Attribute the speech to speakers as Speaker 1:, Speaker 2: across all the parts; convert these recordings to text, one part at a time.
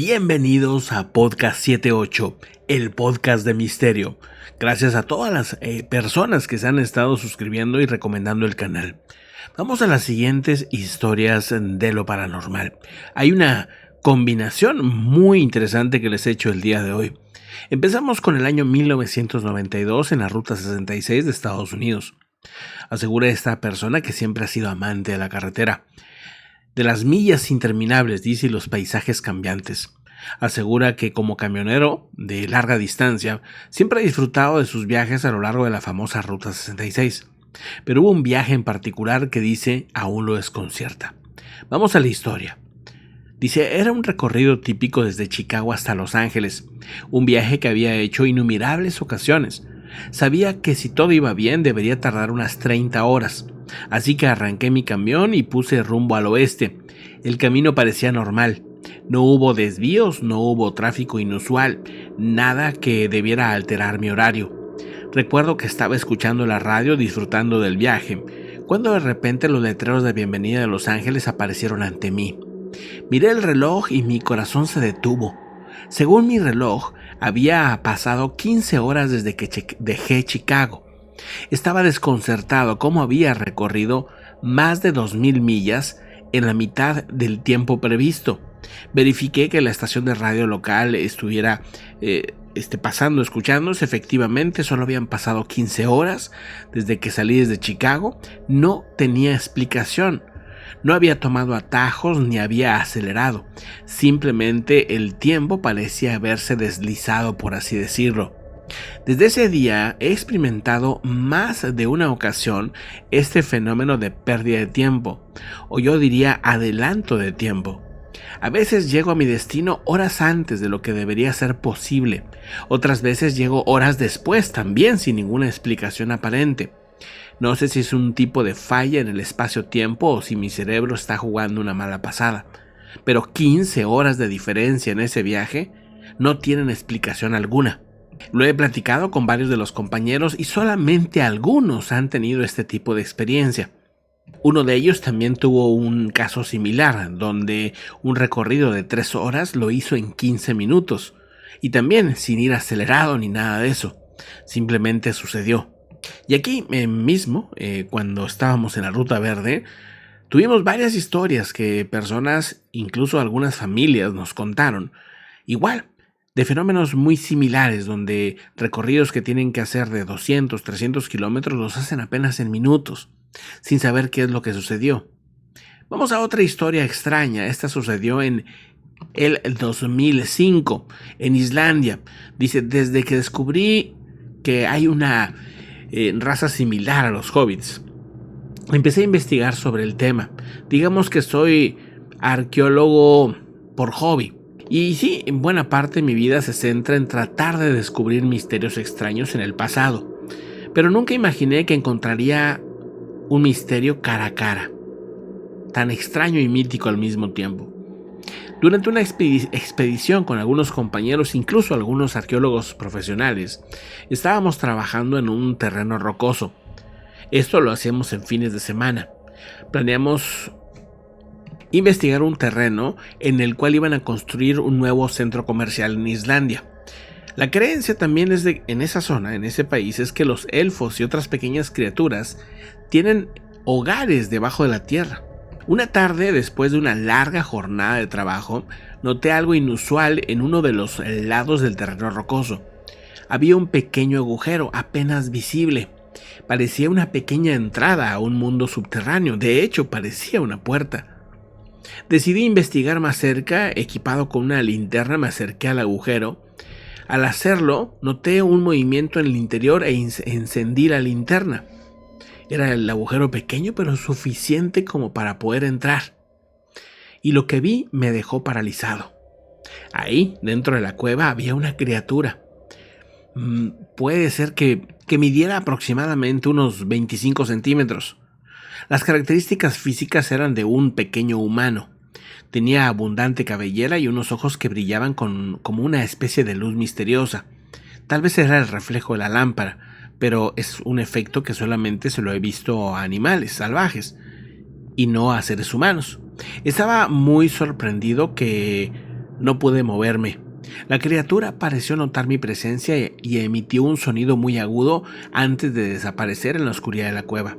Speaker 1: Bienvenidos a Podcast 78, el podcast de misterio. Gracias a todas las personas que se han estado suscribiendo y recomendando el canal. Vamos a las siguientes historias de lo paranormal. Hay una combinación muy interesante que les he hecho el día de hoy. Empezamos con el año 1992 en la Ruta 66 de Estados Unidos. Asegura esta persona que siempre ha sido amante de la carretera, de las millas interminables, dice, y los paisajes cambiantes. Asegura que como camionero de larga distancia siempre ha disfrutado de sus viajes a lo largo de la famosa Ruta 66. Pero hubo un viaje en particular que dice aún lo desconcierta. Vamos a la historia. Dice, era un recorrido típico desde Chicago hasta Los Ángeles, un viaje que había hecho innumerables ocasiones. Sabía que si todo iba bien debería tardar unas 30 horas, así que arranqué mi camión y puse rumbo al oeste. El camino parecía normal, no hubo desvíos, no hubo tráfico inusual, nada que debiera alterar mi horario. Recuerdo que estaba escuchando la radio disfrutando del viaje, cuando de repente los letreros de bienvenida de Los Ángeles aparecieron ante mí. Miré el reloj y mi corazón se detuvo. Según mi reloj, había pasado 15 horas desde que dejé Chicago. Estaba desconcertado cómo había recorrido más de 2000 millas en la mitad del tiempo previsto. Verifiqué que la estación de radio local estuviera pasando, escuchándose. Efectivamente, solo habían pasado 15 horas desde que salí desde Chicago. No tenía explicación. No había tomado atajos ni había acelerado. Simplemente el tiempo parecía haberse deslizado, por así decirlo. Desde ese día he experimentado más de una ocasión este fenómeno de pérdida de tiempo, o yo diría adelanto de tiempo. A veces llego a mi destino horas antes de lo que debería ser posible. Otras veces llego horas después, también sin ninguna explicación aparente. No sé si es un tipo de falla en el espacio-tiempo o si mi cerebro está jugando una mala pasada. Pero 15 horas de diferencia en ese viaje no tienen explicación alguna. Lo he platicado con varios de los compañeros y solamente algunos han tenido este tipo de experiencia. Uno de ellos también tuvo un caso similar, donde un recorrido de 3 horas lo hizo en 15 minutos. Y también sin ir acelerado ni nada de eso. Simplemente sucedió. Y aquí mismo, cuando estábamos en la Ruta Verde, tuvimos varias historias que personas, incluso algunas familias, nos contaron. Igual, de fenómenos muy similares, donde recorridos que tienen que hacer de 200, 300 kilómetros los hacen apenas en minutos, sin saber qué es lo que sucedió. Vamos a otra historia extraña. Esta sucedió en el 2005, en Islandia. Dice, desde que descubrí que hay una raza similar a los hobbits, empecé a investigar sobre el tema. Digamos que soy arqueólogo por hobby. Y sí, en buena parte mi vida se centra en tratar de descubrir misterios extraños en el pasado. Pero nunca imaginé que encontraría un misterio cara a cara, tan extraño y mítico al mismo tiempo. Durante una expedición con algunos compañeros, incluso algunos arqueólogos profesionales, estábamos trabajando en un terreno rocoso. Esto lo hacíamos en fines de semana. Planeamos investigar un terreno en el cual iban a construir un nuevo centro comercial en Islandia. La creencia también en esa zona, en ese país, es que los elfos y otras pequeñas criaturas tienen hogares debajo de la tierra. Una tarde, después de una larga jornada de trabajo, noté algo inusual en uno de los lados del terreno rocoso. Había un pequeño agujero apenas visible. Parecía una pequeña entrada a un mundo subterráneo. De hecho, parecía una puerta. Decidí investigar más cerca. Equipado con una linterna, me acerqué al agujero. Al hacerlo, noté un movimiento en el interior e encendí la linterna. Era el agujero pequeño, pero suficiente como para poder entrar. Y lo que vi me dejó paralizado. Ahí, dentro de la cueva, había una criatura. Puede ser que midiera aproximadamente unos 25 centímetros. Las características físicas eran de un pequeño humano. Tenía abundante cabellera y unos ojos que brillaban como una especie de luz misteriosa. Tal vez era el reflejo de la lámpara, pero es un efecto que solamente se lo he visto a animales salvajes y no a seres humanos. Estaba muy sorprendido que No pude moverme. La criatura pareció notar mi presencia y emitió un sonido muy agudo antes de desaparecer en la oscuridad de la cueva.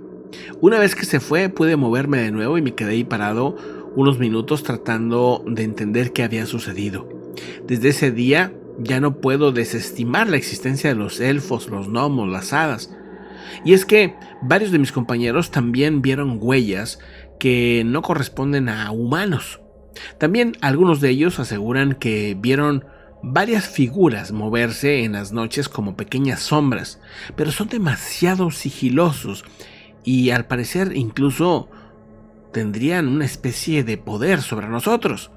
Speaker 1: Una vez que se fue, pude moverme de nuevo y me quedé ahí parado unos minutos tratando de entender qué había sucedido. Desde ese día ya no puedo desestimar la existencia de los elfos, los gnomos, las hadas. Y es que varios de mis compañeros también vieron huellas que no corresponden a humanos. También algunos de ellos aseguran que vieron varias figuras moverse en las noches como pequeñas sombras, pero son demasiado sigilosos y al parecer incluso tendrían una especie de poder sobre nosotros.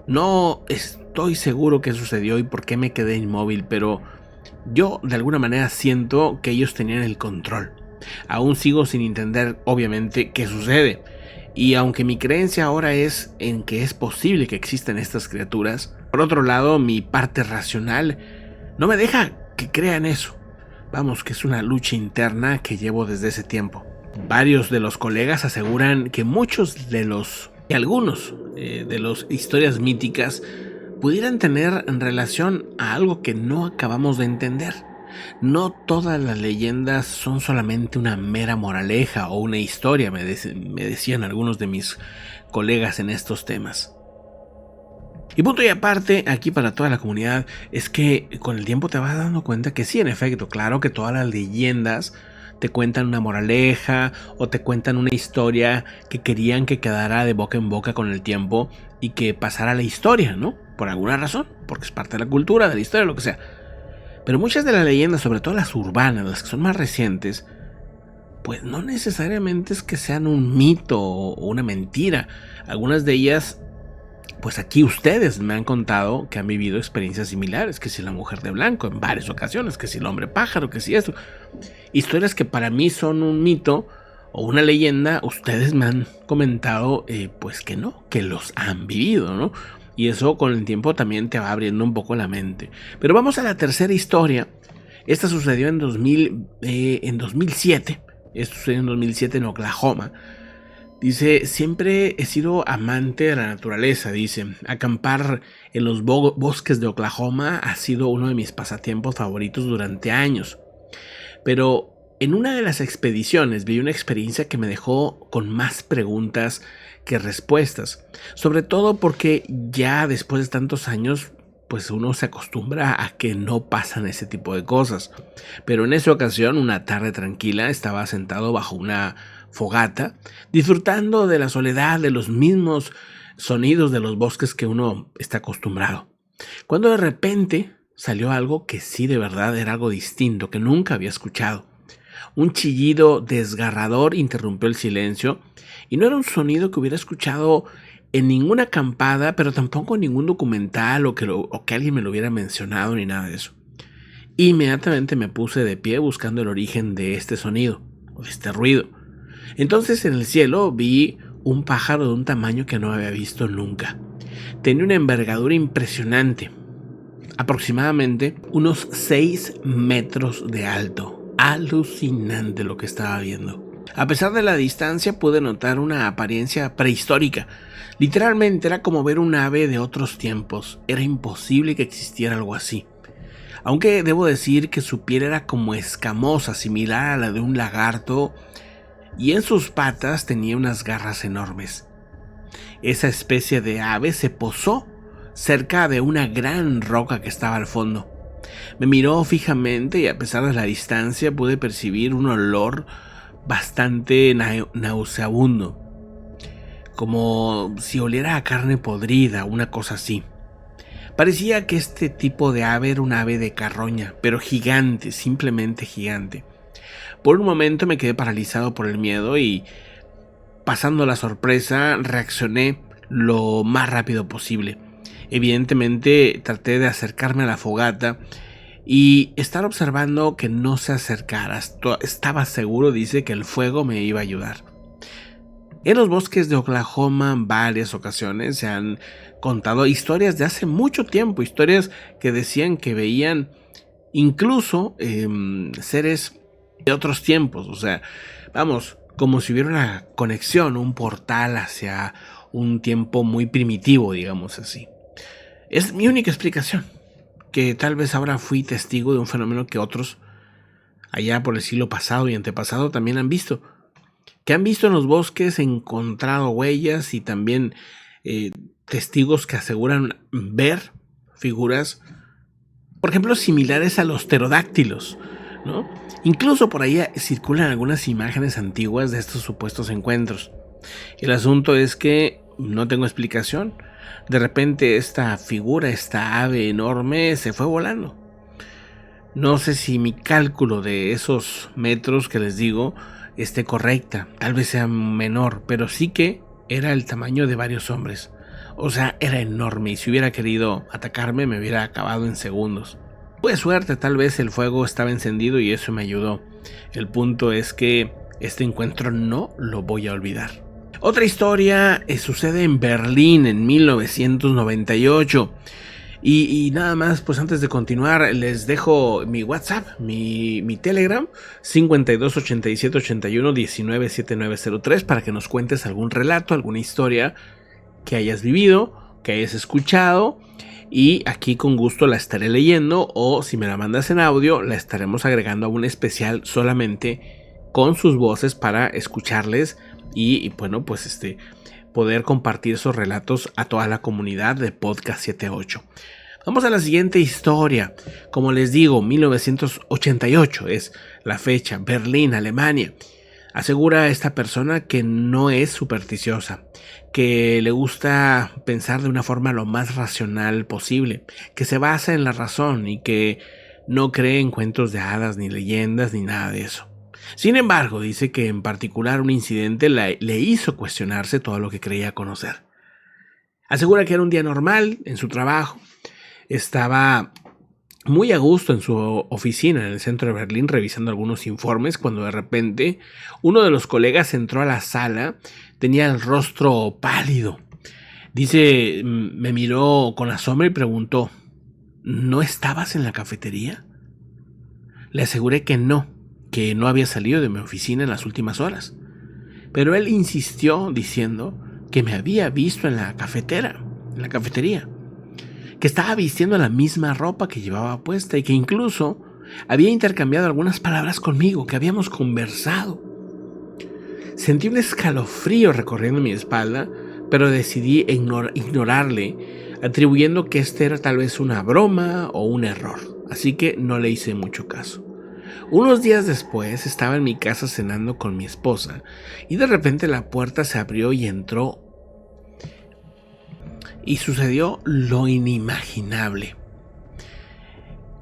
Speaker 1: No estoy seguro qué sucedió y por qué me quedé inmóvil, pero yo de alguna manera siento que ellos tenían el control. Aún sigo sin entender obviamente qué sucede. Y aunque mi creencia ahora es en que es posible que existan estas criaturas, por otro lado mi parte racional no me deja que crea en eso. Vamos, que es una lucha interna que llevo desde ese tiempo. Varios de los colegas aseguran que algunos de las historias míticas pudieran tener en relación a algo que no acabamos de entender. No todas las leyendas son solamente una mera moraleja o una historia, me decían algunos de mis colegas en estos temas. Y punto y aparte, aquí para toda la comunidad, es que con el tiempo te vas dando cuenta que sí, en efecto, claro que todas las leyendas te cuentan una moraleja o te cuentan una historia que querían que quedara de boca en boca con el tiempo y que pasara la historia, ¿no? Por alguna razón, porque es parte de la cultura, de la historia, lo que sea. Pero muchas de las leyendas, sobre todo las urbanas, las que son más recientes, pues no necesariamente es que sean un mito o una mentira. Algunas de ellas, pues aquí ustedes me han contado que han vivido experiencias similares, que si la mujer de blanco en varias ocasiones, que si el hombre pájaro, que si esto. Historias que para mí son un mito o una leyenda, ustedes me han comentado pues que no, que los han vivido, ¿no? Y eso con el tiempo también te va abriendo un poco la mente. Pero vamos a la tercera historia. Esta sucedió en 2007. Esto sucedió en 2007 en Oklahoma. Dice, siempre he sido amante de la naturaleza, dice. Acampar en los bosques de Oklahoma ha sido uno de mis pasatiempos favoritos durante años. Pero en una de las expediciones vi una experiencia que me dejó con más preguntas que respuestas. Sobre todo porque ya después de tantos años, pues uno se acostumbra a que no pasan ese tipo de cosas. Pero en esa ocasión, una tarde tranquila, estaba sentado bajo una fogata, disfrutando de la soledad, de los mismos sonidos de los bosques que uno está acostumbrado. Cuando de repente salió algo que sí de verdad era algo distinto, que nunca había escuchado. Un chillido desgarrador interrumpió el silencio y no era un sonido que hubiera escuchado en ninguna acampada, pero tampoco en ningún documental o que alguien me lo hubiera mencionado ni nada de eso. Inmediatamente me puse de pie buscando el origen de este sonido o de este ruido. Entonces en el cielo vi un pájaro de un tamaño que no había visto nunca. Tenía una envergadura impresionante, aproximadamente unos 6 metros de alto. Alucinante lo que estaba viendo. A pesar de la distancia pude notar una apariencia prehistórica. Literalmente era como ver un ave de otros tiempos. Era imposible que existiera algo así. Aunque debo decir que su piel era como escamosa, similar a la de un lagarto, y en sus patas tenía unas garras enormes. Esa especie de ave se posó cerca de una gran roca que estaba al fondo. Me miró fijamente y a pesar de la distancia pude percibir un olor bastante nauseabundo, como si oliera a carne podrida, una cosa así. Parecía que este tipo de ave era un ave de carroña, pero gigante, simplemente gigante. Por un momento me quedé paralizado por el miedo y, pasando la sorpresa, reaccioné lo más rápido posible. Evidentemente traté de acercarme a la fogata y estar observando que no se acercara. Estaba seguro, dice, que el fuego me iba a ayudar. En los bosques de Oklahoma en varias ocasiones se han contado historias de hace mucho tiempo, historias que decían que veían incluso seres de otros tiempos, o sea, vamos, como si hubiera una conexión, un portal hacia un tiempo muy primitivo, digamos así. Es mi única explicación, que tal vez ahora fui testigo de un fenómeno que otros allá por el siglo pasado y antepasado también han visto, que han visto en los bosques, encontrado huellas y también testigos que aseguran ver figuras, por ejemplo, similares a los pterodáctilos, ¿no? Incluso por ahí circulan algunas imágenes antiguas de estos supuestos encuentros. El asunto es que no tengo explicación. De repente esta figura, esta ave enorme, se fue volando. No sé si mi cálculo de esos metros que les digo esté correcta, tal vez sea menor, pero sí que era el tamaño de varios hombres. O sea, era enorme y si hubiera querido atacarme me hubiera acabado en segundos. Tuve suerte, tal vez el fuego estaba encendido y eso me ayudó. El punto es que este encuentro no lo voy a olvidar. Otra historia sucede en Berlín en 1998. Y nada más, pues antes de continuar, les dejo mi WhatsApp, mi Telegram, 528781197903, para que nos cuentes algún relato, alguna historia que hayas vivido, que hayas escuchado, y aquí con gusto la estaré leyendo, o si me la mandas en audio, la estaremos agregando a un especial solamente con sus voces para escucharles y bueno, pues poder compartir esos relatos a toda la comunidad de Podcast 78. Vamos a la siguiente historia. Como les digo, 1988 es la fecha, Berlín, Alemania. Asegura esta persona que no es supersticiosa, que le gusta pensar de una forma lo más racional posible, que se basa en la razón y que no cree en cuentos de hadas, ni leyendas, ni nada de eso. Sin embargo, dice que en particular un incidente le hizo cuestionarse todo lo que creía conocer. Asegura que era un día normal en su trabajo. Estaba muy a gusto en su oficina en el centro de Berlín revisando algunos informes cuando de repente uno de los colegas entró a la sala. Tenía el rostro pálido. Dice, me miró con asombro y preguntó, ¿no estabas en la cafetería? Le aseguré que no había salido de mi oficina en las últimas horas. Pero él insistió diciendo que me había visto en la cafetería, que estaba vistiendo la misma ropa que llevaba puesta y que incluso había intercambiado algunas palabras conmigo, que habíamos conversado. Sentí un escalofrío recorriendo mi espalda, pero decidí ignorarle, atribuyendo que era tal vez una broma o un error, así que no le hice mucho caso. Unos días después estaba en mi casa cenando con mi esposa y de repente la puerta se abrió y entró. Y sucedió lo inimaginable.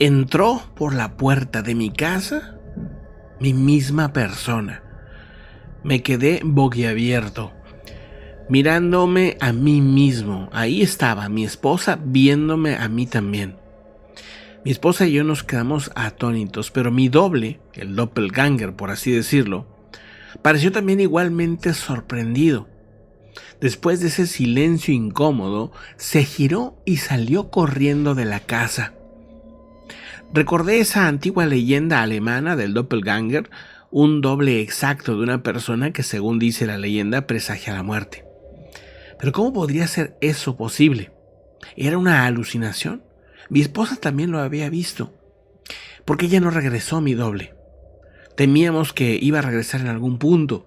Speaker 1: Entró por la puerta de mi casa mi misma persona. Me quedé boquiabierto, mirándome a mí mismo. Ahí estaba mi esposa viéndome a mí también. Mi esposa y yo nos quedamos atónitos, pero mi doble, el doppelganger por así decirlo, pareció también igualmente sorprendido. Después de ese silencio incómodo, se giró y salió corriendo de la casa. Recordé esa antigua leyenda alemana del doppelganger, un doble exacto de una persona que, según dice la leyenda, presagia la muerte. Pero ¿cómo podría ser eso posible? ¿Era una alucinación? Mi esposa también lo había visto. ¿Por qué ya no regresó mi doble? Temíamos que iba a regresar en algún punto.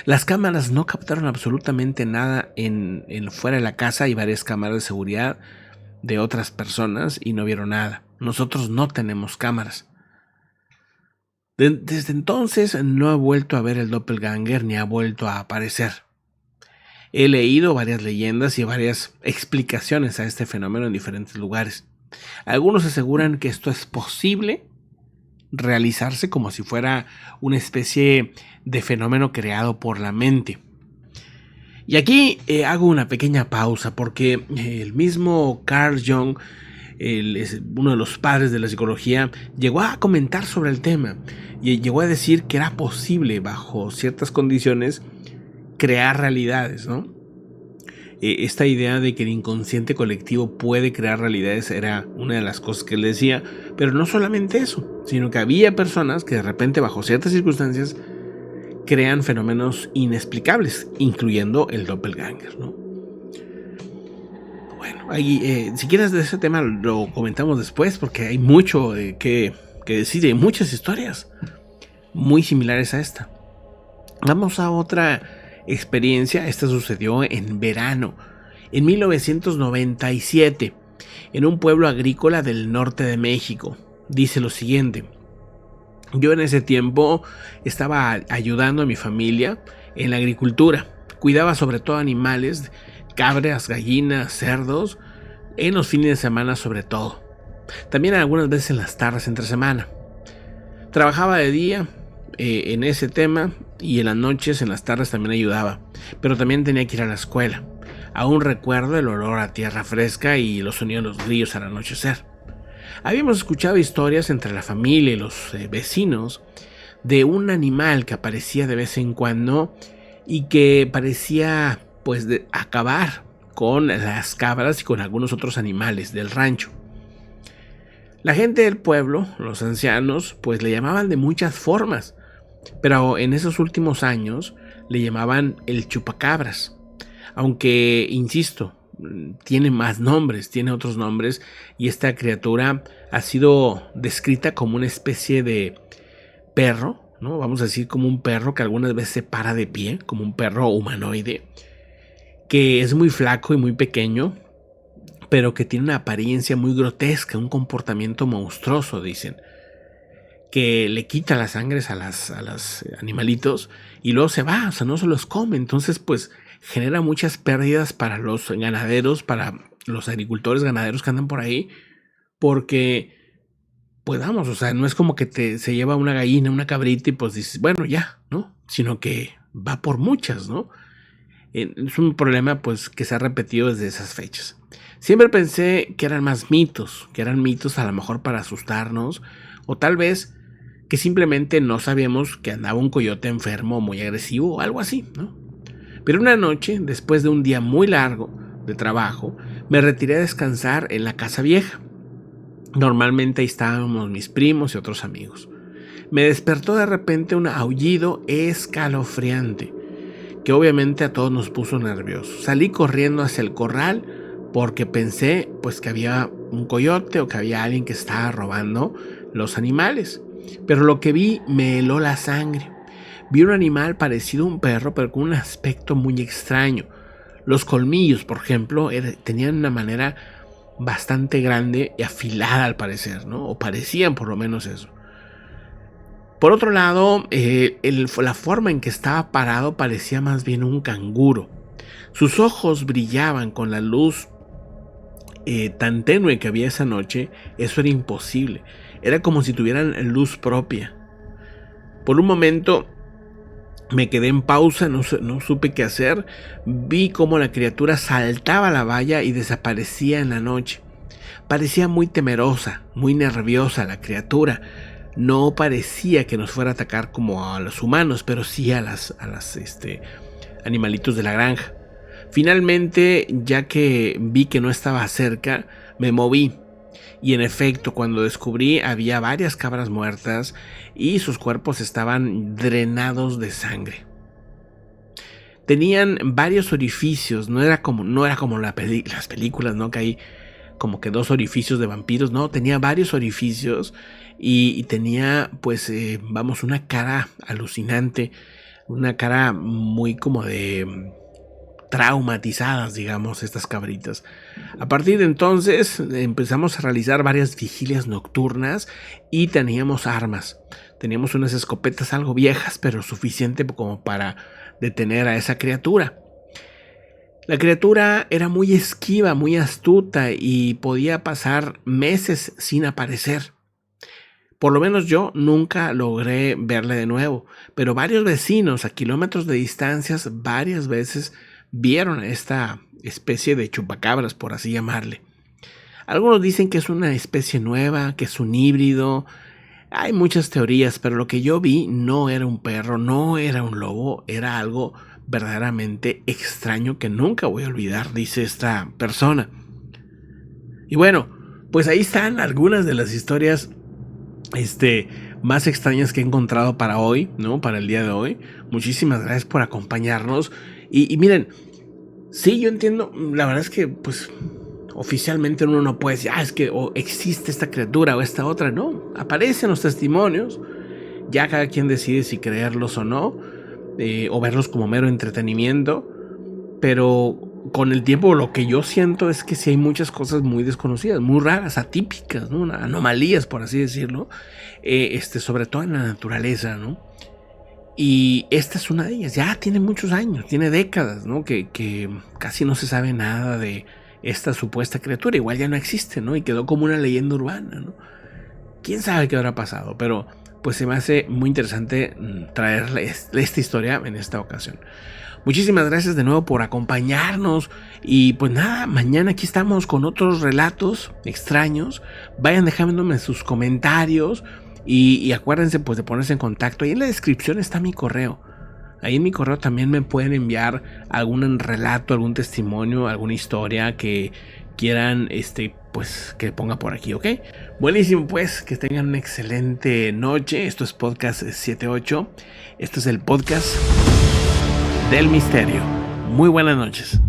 Speaker 1: Las cámaras no captaron absolutamente nada en fuera de la casa. Hay varias cámaras de seguridad de otras personas y no vieron nada. Nosotros no tenemos cámaras. Desde entonces no he vuelto a ver el doppelganger ni ha vuelto a aparecer. He leído varias leyendas y varias explicaciones a este fenómeno en diferentes lugares. Algunos aseguran que esto es posible realizarse como si fuera una especie de fenómeno creado por la mente. Y aquí hago una pequeña pausa porque el mismo Carl Jung, uno de los padres de la psicología, llegó a comentar sobre el tema y llegó a decir que era posible bajo ciertas condiciones crear realidades, ¿no? Esta idea de que el inconsciente colectivo puede crear realidades era una de las cosas que él decía, pero no solamente eso, sino que había personas que de repente bajo ciertas circunstancias crean fenómenos inexplicables, incluyendo el doppelganger, ¿no? Bueno, ahí, si quieres de ese tema lo comentamos después porque hay mucho que decir, hay muchas historias muy similares a esta. Vamos a otra experiencia. Esta sucedió en verano, en 1997, en un pueblo agrícola del norte de México. Dice lo siguiente: yo en ese tiempo estaba ayudando a mi familia en la agricultura. Cuidaba sobre todo animales, cabras, gallinas, cerdos, en los fines de semana sobre todo. También algunas veces en las tardes entre semana. Trabajaba de día en ese tema y en las noches, en las tardes también ayudaba. Pero también tenía que ir a la escuela. Aún recuerdo el olor a tierra fresca y los sonidos de los grillos al anochecer. Habíamos escuchado historias entre la familia y los vecinos de un animal que aparecía de vez en cuando y que parecía pues acabar con las cabras y con algunos otros animales del rancho. La gente del pueblo, los ancianos, pues le llamaban de muchas formas, pero en esos últimos años le llamaban el chupacabras, aunque, insisto, tiene más nombres, tiene otros nombres, y esta criatura ha sido descrita como una especie de perro, ¿no? Vamos a decir como un perro que algunas veces se para de pie, como un perro humanoide, que es muy flaco y muy pequeño, pero que tiene una apariencia muy grotesca, un comportamiento monstruoso, dicen, que le quita la sangre a los animalitos y luego se va, o sea, no se los come. Entonces, pues genera muchas pérdidas para los ganaderos, para los agricultores ganaderos que andan por ahí, porque, pues vamos, o sea, no es como que se lleva una gallina, una cabrita y pues dices, bueno, ya, ¿no? Sino que va por muchas, ¿no? Es un problema pues que se ha repetido desde esas fechas. Siempre pensé que eran mitos a lo mejor para asustarnos, o tal vez que simplemente no sabíamos que andaba un coyote enfermo muy agresivo o algo así, ¿no? Pero una noche, después de un día muy largo de trabajo, me retiré a descansar en la casa vieja. Normalmente ahí estábamos mis primos y otros amigos. Me despertó de repente un aullido escalofriante, que obviamente a todos nos puso nerviosos. Salí corriendo hacia el corral porque pensé pues que había un coyote o que había alguien que estaba robando los animales. Pero lo que vi me heló la sangre. Vi un animal parecido a un perro, pero con un aspecto muy extraño. Los colmillos, por ejemplo, tenían una manera bastante grande y afilada al parecer, ¿no? O parecían por lo menos eso. Por otro lado, la forma en que estaba parado parecía más bien un canguro. Sus ojos brillaban con la luz tan tenue que había esa noche. Eso era imposible. Era como si tuvieran luz propia. Por un momento me quedé en pausa, no supe qué hacer. Vi cómo la criatura saltaba la valla y desaparecía en la noche. Parecía muy temerosa, muy nerviosa la criatura. No parecía que nos fuera a atacar como a los humanos, pero sí a las animalitos de la granja. Finalmente, ya que vi que no estaba cerca, me moví. Y en efecto, cuando descubrí, había varias cabras muertas y sus cuerpos estaban drenados de sangre. Tenían varios orificios, no era como las películas, ¿no? Que hay como que 2 orificios de vampiros, no, tenía varios orificios y tenía pues una cara alucinante, una cara muy como de traumatizadas, digamos, estas cabritas. A partir de entonces empezamos a realizar varias vigilias nocturnas y teníamos armas. Teníamos unas escopetas algo viejas, pero suficiente como para detener a esa criatura. La criatura era muy esquiva, muy astuta y podía pasar meses sin aparecer. Por lo menos yo nunca logré verle de nuevo, pero varios vecinos a kilómetros de distancias varias veces vieron a esta especie de chupacabras, por así llamarle. Algunos dicen que es una especie nueva, que es un híbrido. Hay muchas teorías, pero lo que yo vi no era un perro, no era un lobo, era algo verdaderamente extraño que nunca voy a olvidar, dice esta persona. Y bueno, pues ahí están algunas de las historias más extrañas que he encontrado para hoy, ¿no? Para el día de hoy. Muchísimas gracias por acompañarnos. Y miren, sí, yo entiendo, la verdad es que pues oficialmente uno no puede decir, es que existe esta criatura o esta otra. No, aparecen los testimonios. Ya cada quien decide si creerlos o no, o verlos como mero entretenimiento. Pero con el tiempo lo que yo siento es que sí hay muchas cosas muy desconocidas, muy raras, atípicas, ¿no? Anomalías, por así decirlo, sobre todo en la naturaleza, ¿no? Y esta es una de ellas. Ya tiene muchos años, tiene décadas, ¿no? Que casi no se sabe nada de esta supuesta criatura. Igual ya no existe, ¿no? Y quedó como una leyenda urbana, ¿no? Quién sabe qué habrá pasado, pero pues se me hace muy interesante traerle esta historia en esta ocasión. Muchísimas gracias de nuevo por acompañarnos. Y pues nada, mañana aquí estamos con otros relatos extraños. Vayan dejándome sus comentarios. Y acuérdense pues de ponerse en contacto. Ahí en la descripción está mi correo. Ahí en mi correo también me pueden enviar algún relato, algún testimonio, alguna historia que quieran pues que ponga por aquí, ¿ok? Buenísimo, pues que tengan una excelente noche. Esto es Podcast 78. Esto es el podcast del misterio. Muy buenas noches.